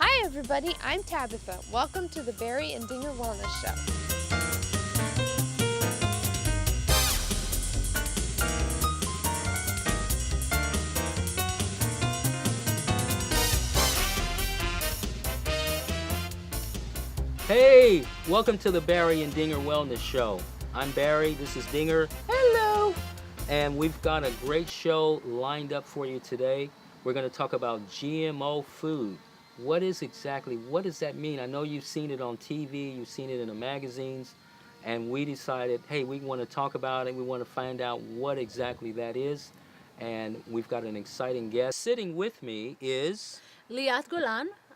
Hi, everybody. I'm Tabitha. Welcome to the Barry and Dinger Wellness Show. Hey, welcome to the Barry and Dinger Wellness Show. I'm Barry, this is Dinger. Hello. And we've got a great show lined up for you today. We're going to talk about GMO food. What does that mean? I know you've seen it on TV, you've seen it in the magazines, and we decided, hey, we want to talk about it. We want to find out what exactly that is. And we've got an exciting guest. Sitting with me is Liat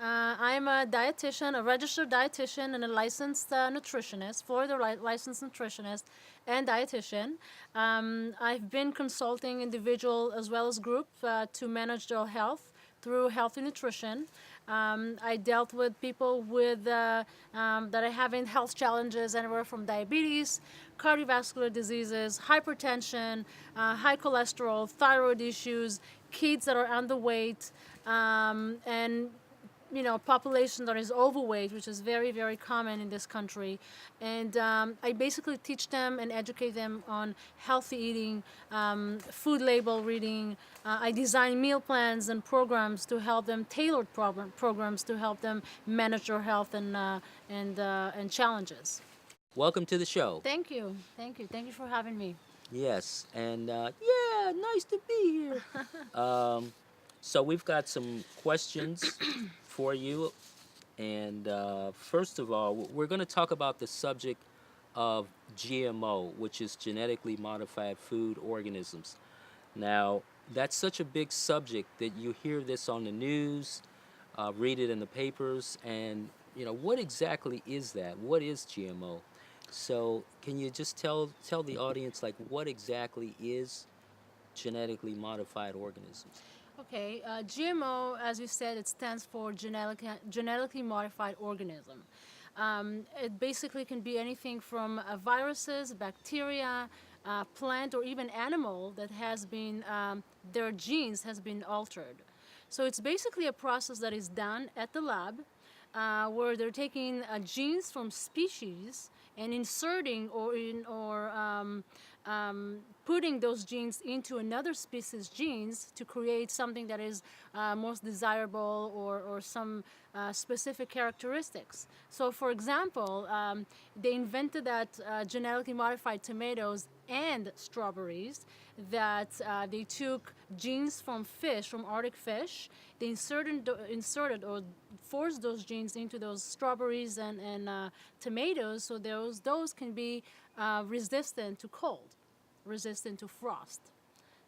I'm a dietitian, a registered dietitian, and a licensed nutritionist, Florida licensed nutritionist and dietitian. I've been consulting individual as well as group to manage their health through healthy nutrition. I dealt with people with that are having health challenges anywhere from diabetes, cardiovascular diseases, hypertension, high cholesterol, thyroid issues, kids that are underweight, and population that is overweight, which is very, very common in this country. And I basically teach them and educate them on healthy eating, food label reading. I design meal plans and programs to help them, tailored programs to help them manage their health and challenges. welcome to the show. Thank you, thank you, thank you for having me. Yes, and yeah, nice to be here. So we've got some questions for you, and first of all, we're going to talk about the subject of GMO, which is genetically modified food organisms. Now, that's such a big subject that you hear this on the news, read it in the papers, and what exactly is that? What is GMO? So, can you just tell the audience like what exactly is genetically modified organisms? Okay, GMO, as you said, it stands for genetically modified organism. It basically can be anything from viruses, bacteria, plant, or even animal that has been their genes has been altered. So it's basically a process that is done at the lab, where they're taking genes from species and inserting or putting those genes into another species genes to create something that is most desirable or some specific characteristics. So, for example, they invented that genetically modified tomatoes and strawberries that they took genes from fish, from Arctic fish. They inserted or forced those genes into those strawberries and tomatoes, so those can be resistant to cold, resistant to frost.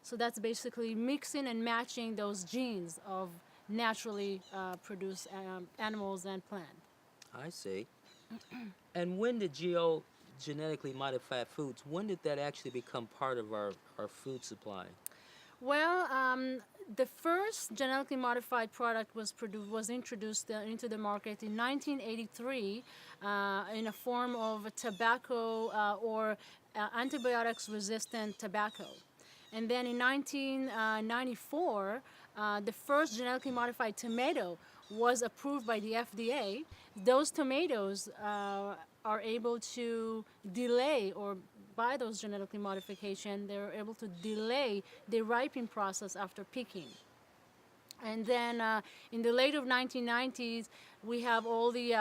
So that's basically mixing and matching those genes of naturally produced animals and plants. I see. And when did genetically modified foods, when did that actually become part of our food supply? Well, the first genetically modified product was introduced into the market in 1983 in a form of tobacco or antibiotics resistant tobacco. And then in 1994, the first genetically modified tomato was approved by the FDA. Those tomatoes are able to delay, or by those genetically modification, they're able to delay the ripening process after picking. And then in the late of 1990s, we have all the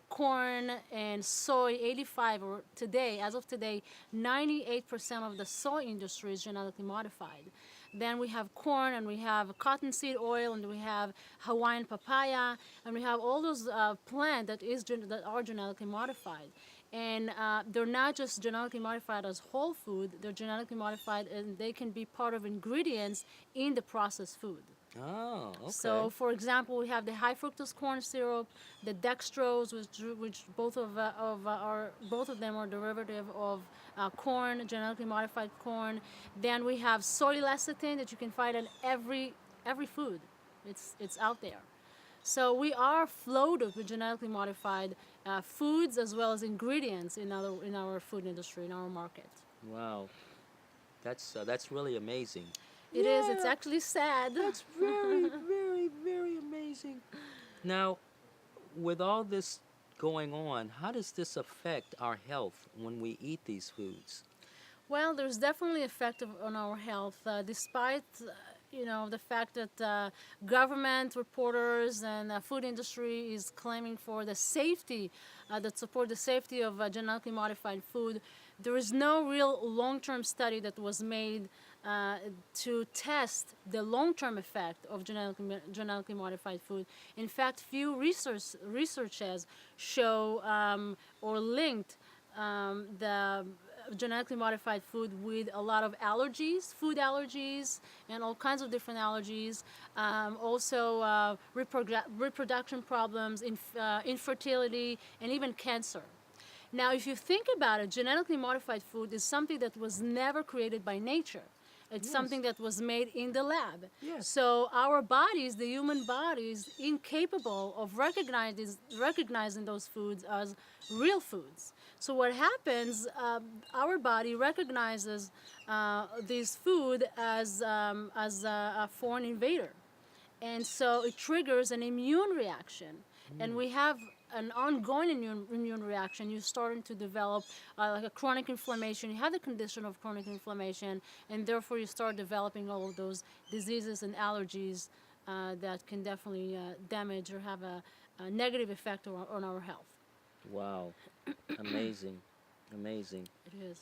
corn and soy. 85 or today, as of today, 98% of the soy industry is genetically modified. Then we have corn, and we have cottonseed oil, and we have Hawaiian papaya, and we have all those plants that are genetically modified. And they're not just genetically modified as whole food; they're genetically modified, and they can be part of ingredients in the processed food. Oh, So, okay. for example, we have the high fructose corn syrup, the dextrose, which both of them are derivative of corn, genetically modified corn. Then we have soy lecithin that you can find in every food. It's out there. So we are flooded with genetically modified foods as well as ingredients in our food industry, in our market. Wow. That's really amazing. It is. It's Yeah, actually sad. that's very, very, very amazing. Now, with all this going on, how does this affect our health when we eat these foods? Well, there's definitely effect on our health, despite the fact that government reporters and food industry is claiming for the safety that support the safety of genetically modified food. There is no real long-term study that was made uh, to test the long-term effect of genetically modified food. In fact, few researchers show or linked the genetically modified food with a lot of allergies, food allergies, and all kinds of different allergies. Also, reproduction problems, infertility, and even cancer. Now, if you think about it, genetically modified food is something that was never created by nature. It's Yes. something that was made in the lab. Yes. So our bodies, the human body, is incapable of recognizing those foods as real foods. So what happens? Our body recognizes this food as a foreign invader, and so it triggers an immune reaction, and we have an ongoing immune reaction. You're starting to develop like a chronic inflammation. You have the condition of chronic inflammation, and therefore you start developing all of those diseases and allergies that can definitely damage or have a negative effect on our health. Wow. Amazing. Amazing. It is.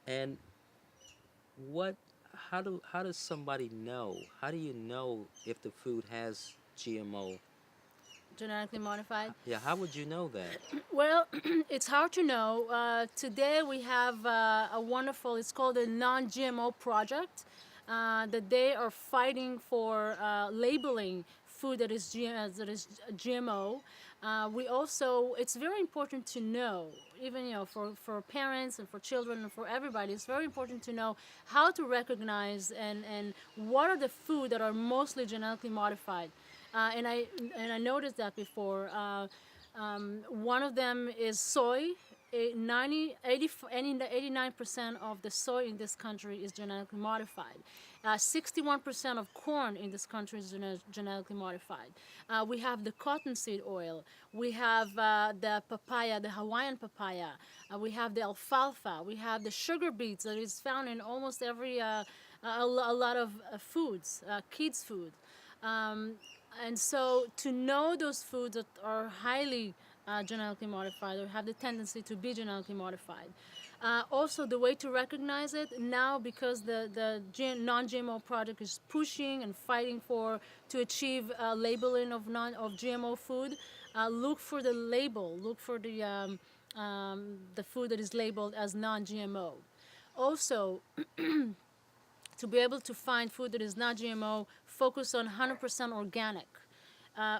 And what how does somebody know? How do you know if the food has GMO? Genetically modified. Yeah, how would you know that? Well, it's hard to know. Today we have a wonderful, it's called a non-GMO project, that they are fighting for labeling food that is GMO. We also, it's very important to know, even for parents and for children and for everybody, it's very important to know how to recognize and what are the food that are mostly genetically modified. And I noticed that before. One of them is soy. 89% of the soy in this country is genetically modified. 61% of corn in this country is genetically modified. We have the cottonseed oil. We have the papaya, the Hawaiian papaya. We have the alfalfa. We have the sugar beets that is found in almost every a lot of foods, kids' food. And so to know those foods that are highly genetically modified or have the tendency to be genetically modified. Also, the way to recognize it now, because the non-GMO project is pushing and fighting to achieve labeling of GMO food. Look for the label. Look for the food that is labeled as non-GMO. Also, to be able to find food that is not GMO, focus on 100% organic.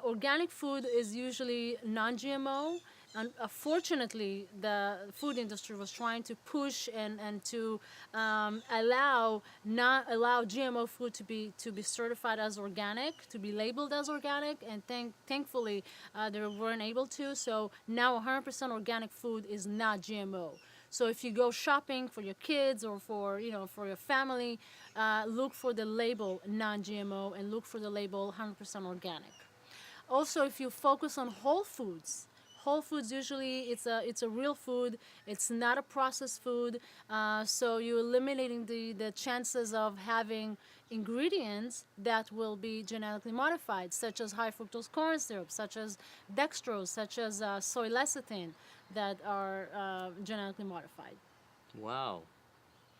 Organic food is usually non-GMO, and fortunately, the food industry was trying to push and to allow GMO food to be certified as organic, to be labeled as organic, and thankfully they weren't able to. So now 100% organic food is not GMO. So if you go shopping for your kids or for your family, look for the label non-GMO and look for the label 100% organic. Also, if you focus on whole foods usually it's a real food. It's not a processed food. So you're eliminating the chances of having ingredients that will be genetically modified, such as high fructose corn syrup, such as dextrose, such as soy lecithin, that are genetically modified. Wow.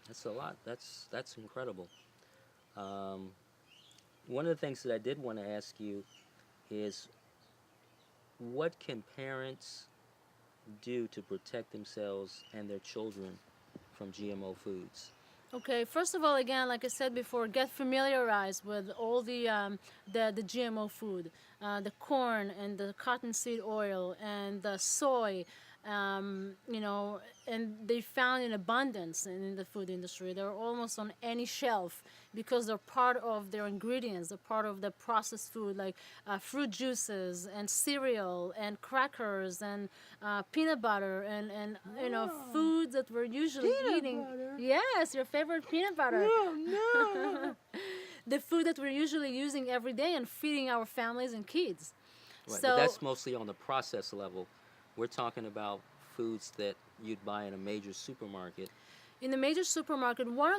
That's a lot. That's incredible. Um, One of the things that I did want to ask you is, what can parents do to protect themselves and their children from GMO foods? Okay, first of all, again, like I said before, get familiarized with all the GMO food, the corn and the cottonseed oil and the soy, and they found in abundance in the food industry. They're almost on any shelf because they're part of their ingredients. They're part of the processed food, like fruit juices and cereal and crackers and peanut butter and foods that we're usually eating. Butter? Yes, your favorite peanut butter. No. The food that we're usually using every day and feeding our families and kids. Right, So but that's mostly on the process level. We're talking about foods that you'd buy in a major supermarket. in the major supermarket, one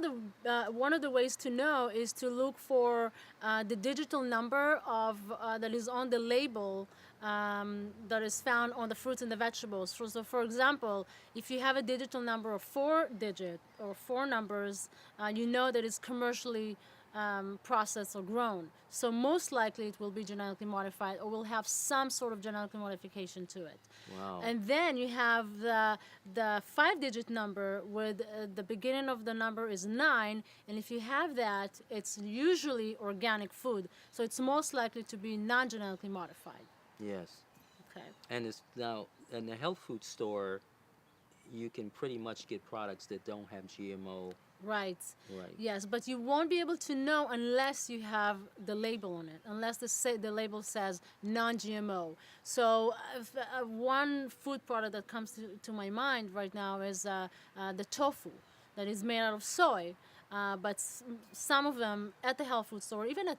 of the ways to know is to look for the digital number of that is on the label that is found on the fruits and the vegetables. So, for example, if you have a digital number of 4 digit or 4 numbers, you know that it's commercially processed or grown. So most likely it will be genetically modified or will have some sort of genetic modification to it. Wow. And then you have the 5 digit number with the beginning of the number is 9, and if you have that, it's usually organic food. So it's most likely to be non-genetically modified. Yes. Okay. And it's now in the health food store, you can pretty much get products that don't have GMO. Right. Right. Yes, but you won't be able to know unless you have the label on it, unless the label says non-GMO. So one food product that comes to my mind right now is the tofu that is made out of soy. But some of them at the health food store, even at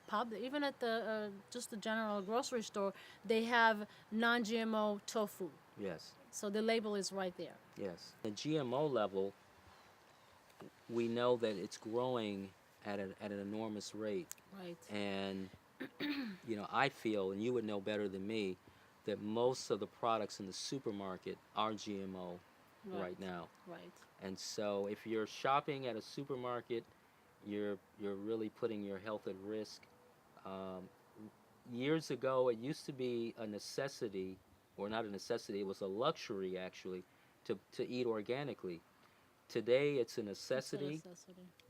the just the general grocery store, they have non-GMO tofu. Yes. So the label is right there. Yes. The GMO level, we know that it's growing at an enormous rate. Right. And, I feel, and you would know better than me, that most of the products in the supermarket are GMO right now. Right. And so if you're shopping at a supermarket, you're really putting your health at risk. Years ago, it used to be a necessity, or not a necessity, it was a luxury actually, to eat organically. Today, it's a necessity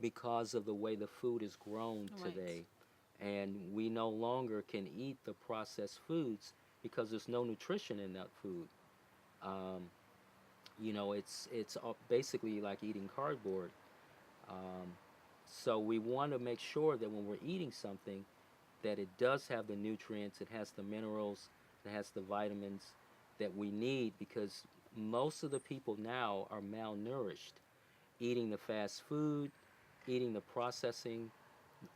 because of the way the food is grown Right. today. And we no longer can eat the processed foods because there's no nutrition in that food. Um, it's basically like eating cardboard. Um, so we want to make sure that when we're eating something, that it does have the nutrients, it has the minerals, it has the vitamins that we need, because most of the people now are malnourished, eating the fast food, eating the processing,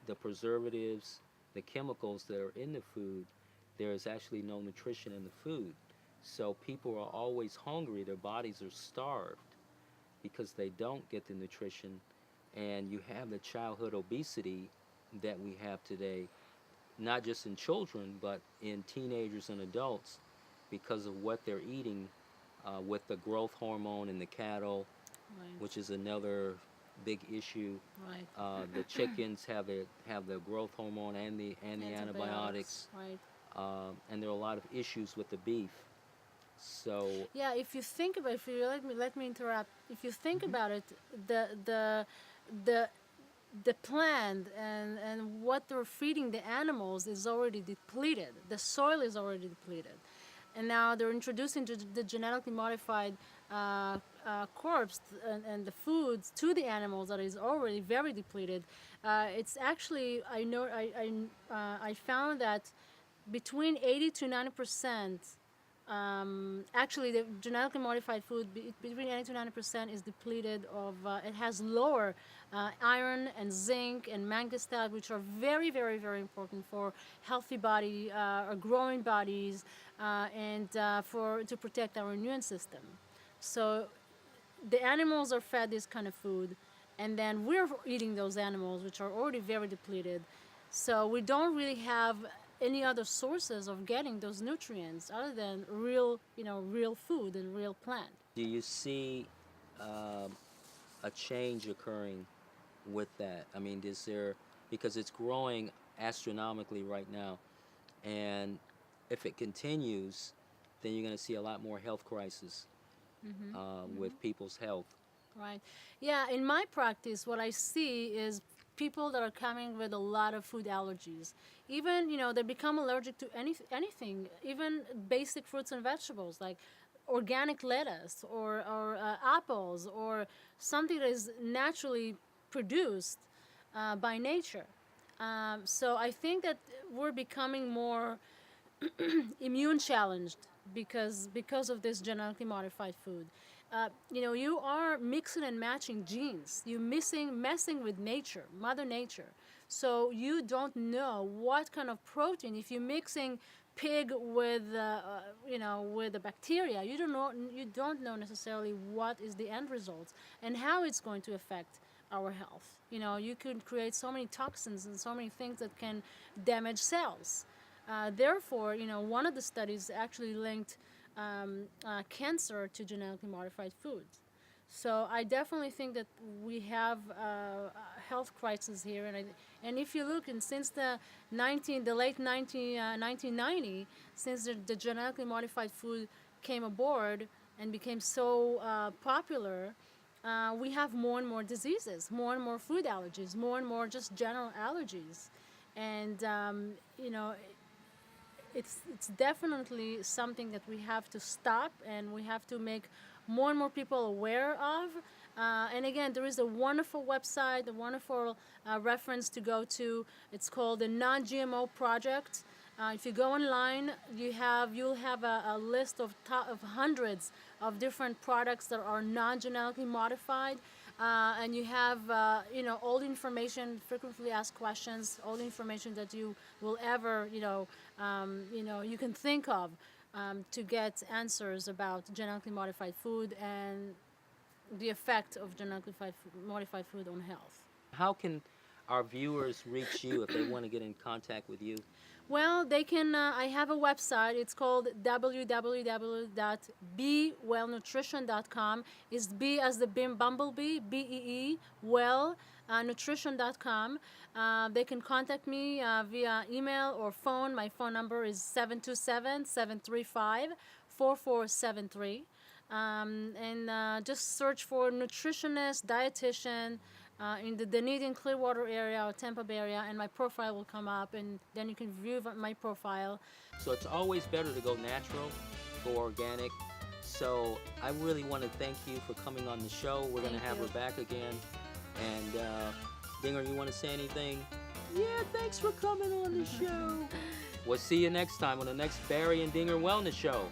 the preservatives, the chemicals that are in the food. There is actually no nutrition in the food. So people are always hungry, their bodies are starved because they don't get the nutrition. And you have the childhood obesity that we have today, not just in children, but in teenagers and adults, because of what they're eating with the growth hormone in the cattle, Right. which is another big issue. Right. The chickens have the growth hormone and the antibiotics, Right. and there are a lot of issues with the beef. So Yeah, if you let me interrupt. If you think about it, the the plant and what they're feeding the animals is already depleted. The soil is already depleted, and now they're introducing the genetically modified crops and the foods to the animals that is already very depleted. It's actually I found that between 80 to 90%. Actually, the genetically modified food between 80 to 90% is depleted of. It has lower iron and zinc and manganese, which are very, very, very important for healthy body, or growing bodies, and for to protect our immune system. So the animals are fed this kind of food, and then we're eating those animals, which are already very depleted. So we don't really have any other sources of getting those nutrients other than real food and real plant. do you see a change occurring with that? I mean, is there, because it's growing astronomically right now, and if it continues, then you're going to see a lot more health crises with people's health. Right. Yeah, in my practice, what I see is people that are coming with a lot of food allergies. Even, they become allergic to anything, even basic fruits and vegetables like organic lettuce or apples or something that is naturally produced by nature. So I think that we're becoming more immune challenged because of this genetically modified food. You are mixing and matching genes. You're messing with nature, Mother Nature. So you don't know what kind of protein. If you're mixing pig with with the bacteria. You don't know necessarily what is the end result and how it's going to affect our health. You could create so many toxins and so many things that can damage cells. Therefore, one of the studies actually linked cancer to genetically modified foods. So I definitely think that we have a health crisis here, and if you look, and since the late 1990, since the genetically modified food came aboard and became so popular, we have more and more diseases, more and more food allergies, more and more just general allergies, and it's definitely something that we have to stop, and we have to make more and more people aware of. And again, there is a wonderful website, a wonderful reference to go to. It's called the Non-GMO Project. If you go online, you'll have a list of hundreds of different products that are non-genetically modified. And you have all the information, frequently asked questions, all the information that you will ever you can think of to get answers about genetically modified food and the effect of genetically modified food on health. How can our viewers reach you if they want to get in contact with you? Well, they can. I have a website. It's called www.bewellnutrition.com. It's B as the bumblebee, BEE, well, nutrition.com. They can contact me via email or phone. My phone number is 727-735-4473. And just search for nutritionist, dietitian, in the Dunedin, Clearwater area or Tampa Bay area, and my profile will come up, and then you can view my profile. So it's always better to go natural, go organic. So I really want to thank you for coming on the show. We're going to have her back again. And Dinger, you want to say anything? Yeah, thanks for coming on the show. We'll see you next time on the next Barry and Dinger Wellness Show.